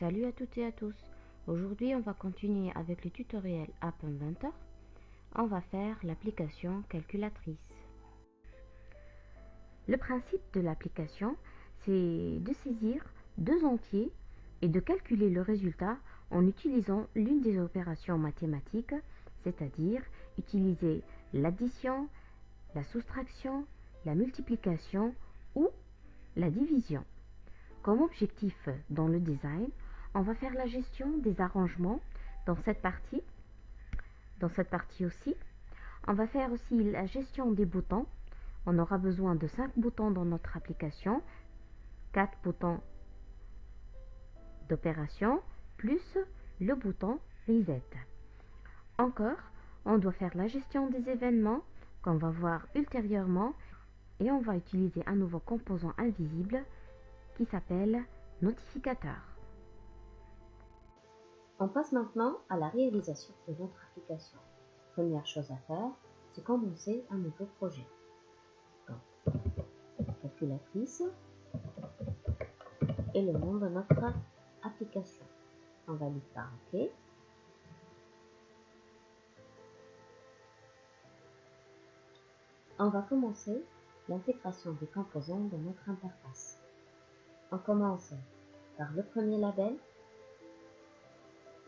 Salut à toutes et à tous. Aujourd'hui, on va continuer avec le tutoriel App Inventor. On va faire l'application calculatrice. Le principe de l'application, c'est de saisir deux entiers et de calculer le résultat en utilisant l'une des opérations mathématiques, c'est-à-dire utiliser l'addition, la soustraction, la multiplication ou la division. Comme objectif dans le design, on va faire la gestion des arrangements dans cette partie. Dans cette partie aussi, on va faire aussi la gestion des boutons. On aura besoin de 5 boutons dans notre application, 4 boutons d'opération, plus le bouton Reset. Encore, on doit faire la gestion des événements qu'on va voir ultérieurement et on va utiliser un nouveau composant invisible qui s'appelle notificateur. On passe maintenant à la réalisation de notre application. Première chose à faire, c'est commencer un nouveau projet. Donc, calculatrice et le nom de notre application. On valide par OK. On va commencer l'intégration des composants de notre interface. On commence par le premier label.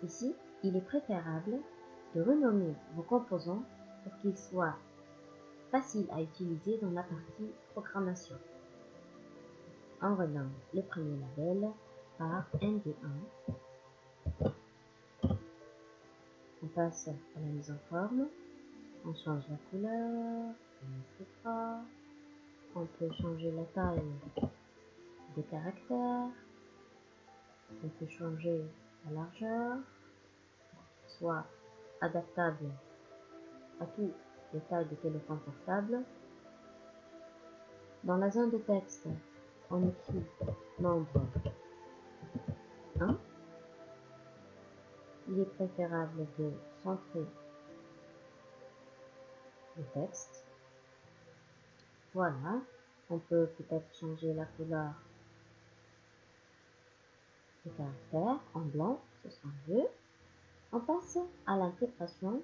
Ici, il est préférable de renommer vos composants pour qu'ils soient faciles à utiliser dans la partie programmation. On renomme le premier label par ND1. On passe à la mise en forme. On change la couleur, etc. On peut changer la taille des caractères. On peut changer la largeur, soit adaptable à toutes les tailles de téléphone portable. Dans la zone de texte, on écrit nombre 1. Il est préférable de centrer le texte. Voilà, on peut peut-être changer la couleur des caractères en blanc, ce sera mieux. On passe à l'intégration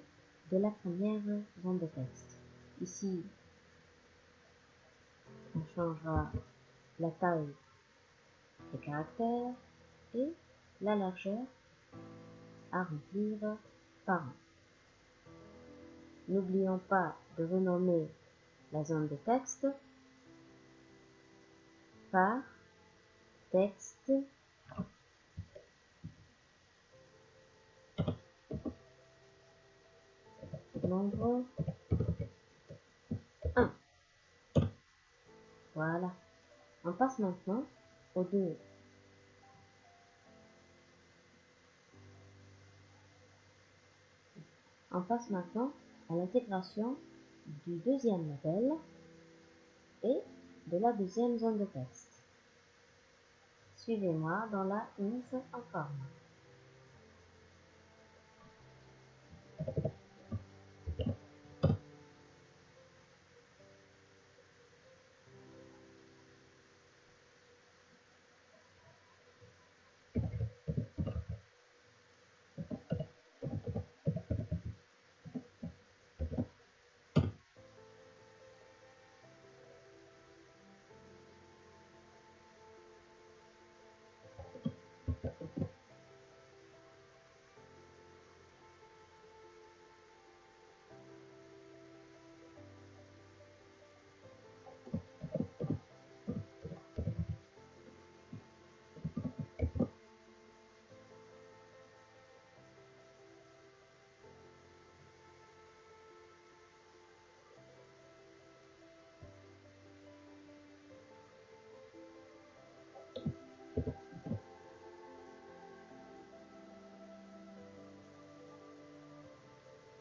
de la première zone de texte. Ici, on changera la taille des caractères et la largeur à remplir par an. N'oublions pas de renommer la zone de texte par texte nombre 1. Voilà. On passe maintenant aux deux. On passe maintenant à l'intégration du deuxième label et de la deuxième zone de texte. Suivez-moi dans la mise en forme.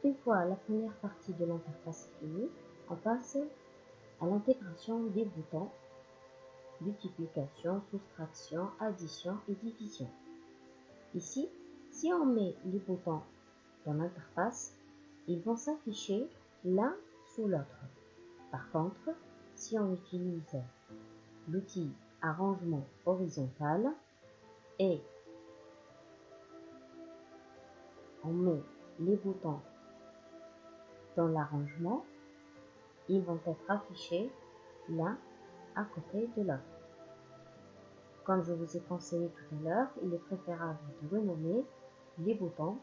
Une fois la première partie de l'interface finie, on passe à l'intégration des boutons multiplication, soustraction, addition et division. Ici, si on met les boutons dans l'interface, ils vont s'afficher l'un sous l'autre. Par contre, si on utilise l'outil arrangement horizontal et on met les boutons dans l'arrangement, ils vont être affichés l'un à côté de l'autre. Comme je vous ai conseillé tout à l'heure, il est préférable de renommer les boutons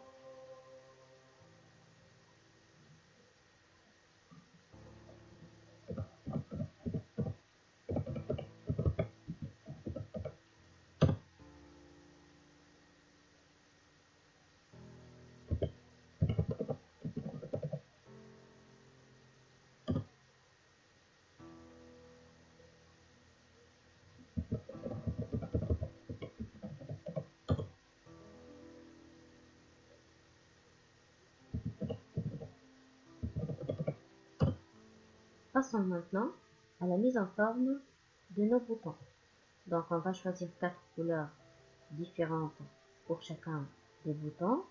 Passons maintenant à la mise en forme de nos boutons. Donc on va choisir 4 couleurs différentes pour chacun des boutons.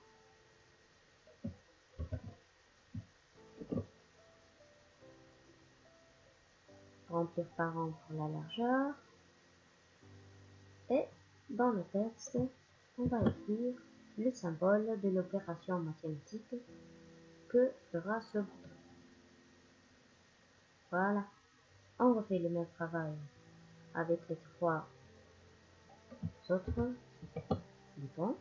Remplir par rang pour la largeur. Et dans le texte, on va écrire le symbole de l'opération mathématique que fera ce bouton. Voilà. On refait le même travail avec les 3 autres boutons.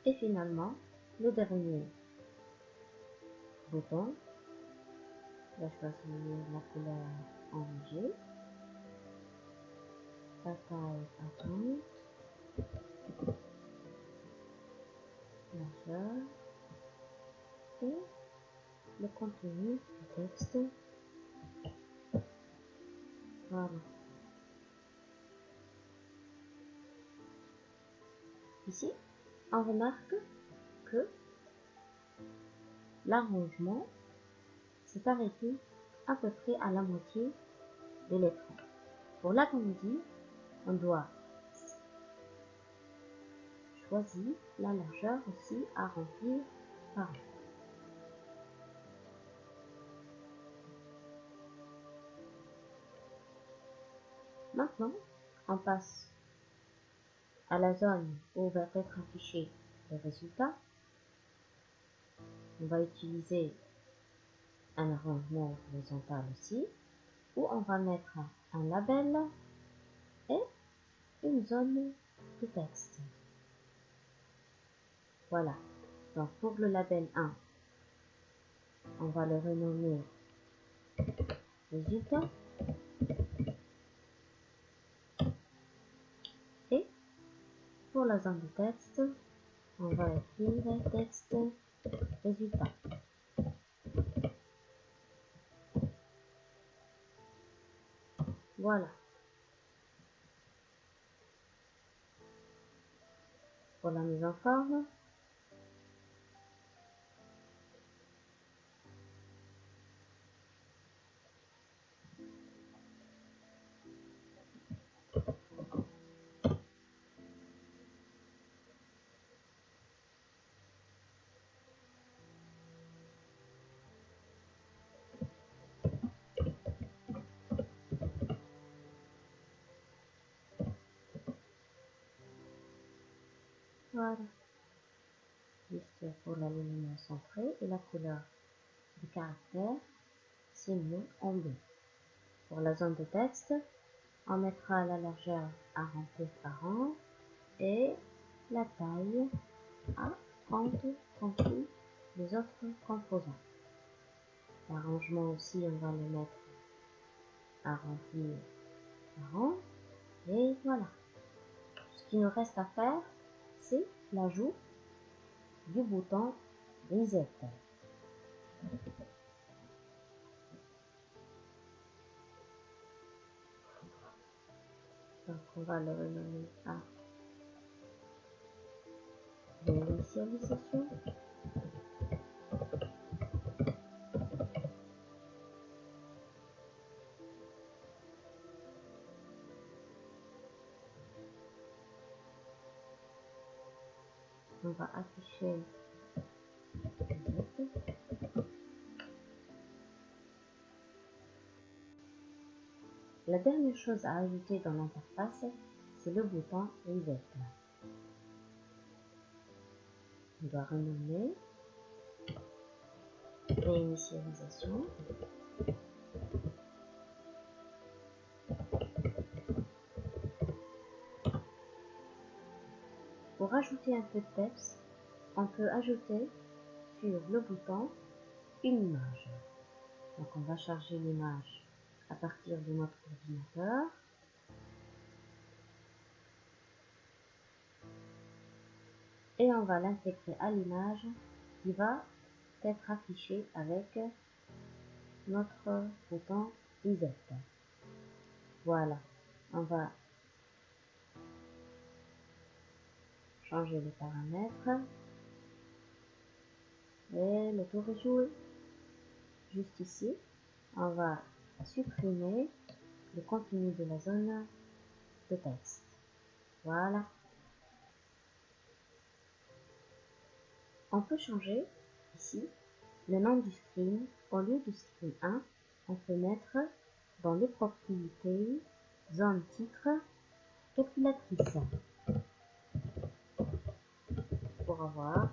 Et finalement, le dernier bouton, je vais choisir la couleur orangée, la taille à 30, largeur et le contenu du texte. Voilà. Ici, on remarque que l'arrangement s'est arrêté à peu près à la moitié de l'écran. Pour l'agrandir, on doit choisir la largeur aussi à remplir par là. Maintenant, on passe à la zone où va être affiché le résultat. On va utiliser un arrangement horizontal aussi, où on va mettre un label et une zone de texte. Voilà. Donc pour le label 1, on va le renommer résultat. Et pour la zone de texte, on va écrire texte résultat. Voilà. Pour la mise en forme, voilà. Juste pour la lumière centrée et la couleur du caractère, c'est mieux en bleu. Pour la zone de texte, on mettra la largeur à remplir par an et la taille à 30 comme tous les autres composants. L'arrangement aussi, on va le mettre à remplir par an. Et voilà. Ce qu'il nous reste à faire, c'est l'ajout du bouton Reset. Donc on va le renommer à réinitialisation. On va afficher la dernière chose à ajouter dans l'interface, c'est le bouton Reset. On doit renommer réinitialisation. Pour ajouter un peu de peps, on peut ajouter sur le bouton une image. Donc on va charger l'image à partir de notre ordinateur. Et on va l'intégrer à l'image qui va être affichée avec notre bouton Reset. Voilà, on va changer les paramètres et le tour est joué. Juste ici, on va supprimer le contenu de la zone de texte. Voilà. On peut changer ici le nom du screen. Au lieu de screen 1, on peut mettre dans les propriétés zone titre calculatrice pour avoir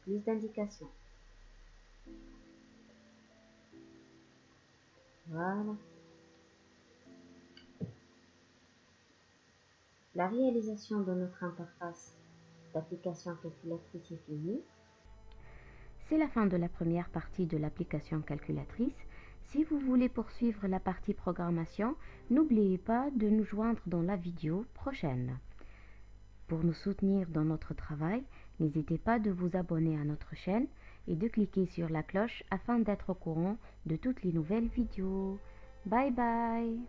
plus d'indications. Voilà. La réalisation de notre interface d'application calculatrice est finie. C'est la fin de la première partie de l'application calculatrice. Si vous voulez poursuivre la partie programmation, n'oubliez pas de nous joindre dans la vidéo prochaine. Pour nous soutenir dans notre travail, n'hésitez pas de vous abonner à notre chaîne et de cliquer sur la cloche afin d'être au courant de toutes les nouvelles vidéos. Bye bye!